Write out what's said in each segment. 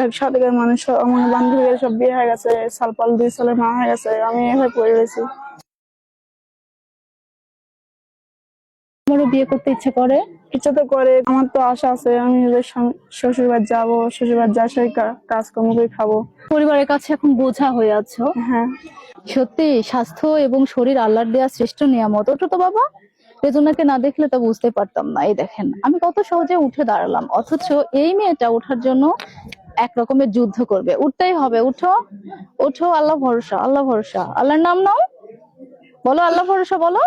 একসাথে মানুষ আমার বান্ধবীদের সব বিয়ে হয়ে গেছে, সালপাল 2 সালের মা হয়ে গেছে, আমি এভাবে পড়ে রয়েছি। আমারও বিয়ে করতে ইচ্ছে করে। ইচ্ছা তো করে, আমার তো আশা আছে আমি শ্বশুর বাড়ি যাবো, শ্বশুর বাড়ি যা সেই কাজকর্ম করে খাবো। পরিবারের কাছে এখন বোঝা হয়ে আছো। হ্যাঁ, সত্যি স্বাস্থ্য এবং শরীর আল্লাহর দেয়া শ্রেষ্ঠ নিয়ামত। ওটা তো বাবা, রেজনাকে না দেখলে তো বুঝতে পারতাম না। এই দেখেন আমি কত সহজে উঠে দাঁড়ালাম, অথচ এই মেয়েটা ওঠার জন্য এক রকমের যুদ্ধ করবে। উঠতেই হবে, উঠো উঠো, আল্লাহ ভরসা, আল্লাহ ভরসা। আল্লাহর নাম নাও, বলো আল্লাহ ভরসা, বলো।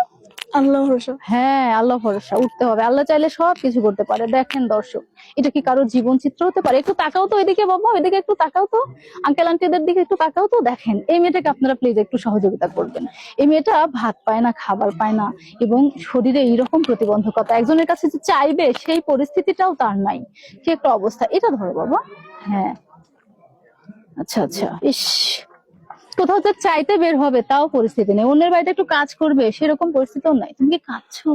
আল্লাহ ভরসা। হ্যাঁ, আল্লাহ ভরসা, উঠতে হবে। আল্লাহ চাইলে সব কিছু করতে পারে। দেখেন দর্শক, এটা কি কারোর জীবন চিত্র হতে পারে? একটু তাকাও তো ওইদিকে বাবা, ওইদিকে একটু তাকাও তো, আঙ্কেল আন্টিদের দিকে একটু তাকাও তো। দেখেন এই মেয়েটাকে আপনারা প্লিজ একটু সহযোগিতা করবেন। এই মেয়েটা ভাত পায় না, খাবার পায় না, এবং শরীরে এইরকম প্রতিবন্ধকতা, একজনের কাছে যে চাইবে সেই পরিস্থিতিটাও তার নাই। কি একটা অবস্থা। এটা ধরো বাবা। হ্যাঁ, আচ্ছা আচ্ছা। ইস, কোথাও তো চাইতে বের হবে তাও পরিস্থিতি নেই, অন্যের বাড়িতে একটু কাজ করবে সেরকম পরিস্থিতিও নাই। তুমি কি কাঁদছো?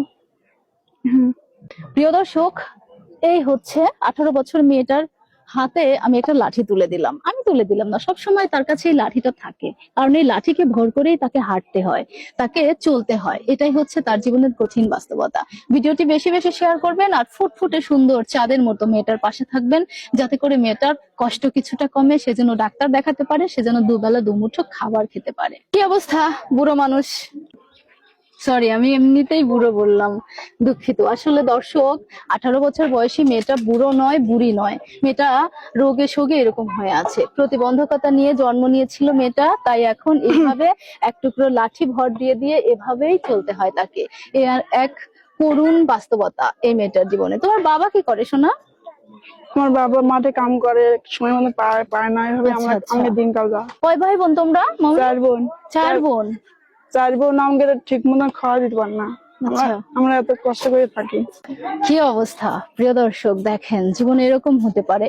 প্রিয় দর্শক, এই হচ্ছে 18 বছর মেয়েটার হাতে আমি একটা লাঠি তুলে দিলাম। আমি তুলে দিলাম না, সব সময় তার কাছে এই লাঠিটা থাকে, কারণ এই লাঠিকে ভর করেই তাকে হাঁটতে হয়, তাকে চলতে হয়। এটাই হচ্ছে তার জীবনের কঠিন বাস্তবতা। ভিডিওটি বেশি বেশি শেয়ার করবেন, আর ফুটফুটে সুন্দর চাঁদের মতো মেয়েটার পাশে থাকবেন, যাতে করে মেয়েটার কষ্ট কিছুটা কমে, সে যেন ডাক্তার দেখাতে পারে, সে যেন দুবেলা দুমুঠো খাবার খেতে পারে। কি অবস্থা বুড়ো মানুষ, সরি আমি এমনিতেই বুড়ো বললাম, দুঃখিত। আসলে দর্শক, 18 বছর বয়সী মেয়েটা বুড়ো নয়, বুড়ি নয়, মেয়েটা রোগে শোগে এরকম হয়ে আছে। প্রতিবন্ধকতা নিয়ে জন্ম নিয়েছিল মেয়েটা, তাই এখন এইভাবে এক টুকরো লাঠি ভর দিয়ে দিয়ে এভাবেই চলতে হয় তাকে। এ আর এক করুণ বাস্তবতা এই মেয়েটার জীবনে। তোমার বাবা কি করে সোনা? আমার বাবা মাঠে কাম করে, সময় মতো পায় না, এভাবে আচ্ছা আচ্ছা। আমাকে দিনকাল যায়। কয় ভাই বোন তোমরা? মামনি? 4 বোন। 4 বোন। 4 বোন, আমাকে ঠিক মতো খাওয়া দিতে পারে না। আচ্ছা, আমরা এত কষ্ট করে থাকি। কি অবস্থা। প্রিয় দর্শক দেখেন, জীবনে এরকম হতে পারে।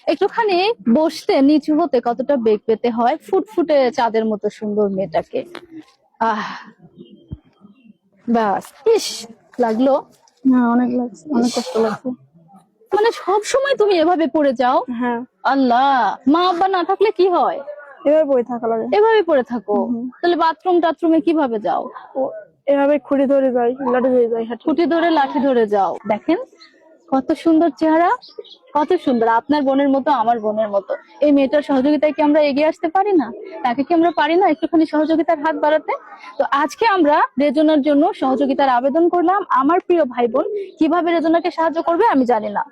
একটুখানি বসতে নিচু হতে কতটা বেগ পেতে হয় ফুটফুটে চাঁদের মতো সুন্দর মেয়েটাকে। আহ, বাস। ইস, লাগলো। হ্যাঁ, অনেক লাগছে, অনেক কষ্ট লাগছে। মানে সব সময় তুমি এভাবে পড়ে যাও? হ্যাঁ, আল্লাহ, মা আব্বা না থাকলে কি হয়? এভাবে বই থাকা লাগে। এভাবে পড়ে থাকো? তাহলে বাথরুম টাথরুমে কিভাবে যাও? এভাবে খুঁড়ি ধরে যাই, লাঠি ধরে যাই, খুঁটি ধরে লাঠি ধরে যাও। দেখেন কত সুন্দর চেহারা, কত সুন্দর, আপনার বোনের মতো, আমার বোনের মতো। এই মেয়েটার সহযোগিতায় কি আমরা এগিয়ে আসতে পারি না? তাকে কি আমরা পারি না একটুখানি সহযোগিতার হাত বাড়াতে? তো আজকে আমরা রেজনার জন্য সহযোগিতার আবেদন করলাম। আমার প্রিয় ভাই বোন কিভাবে রেজনাকে সাহায্য করবে আমি জানি না।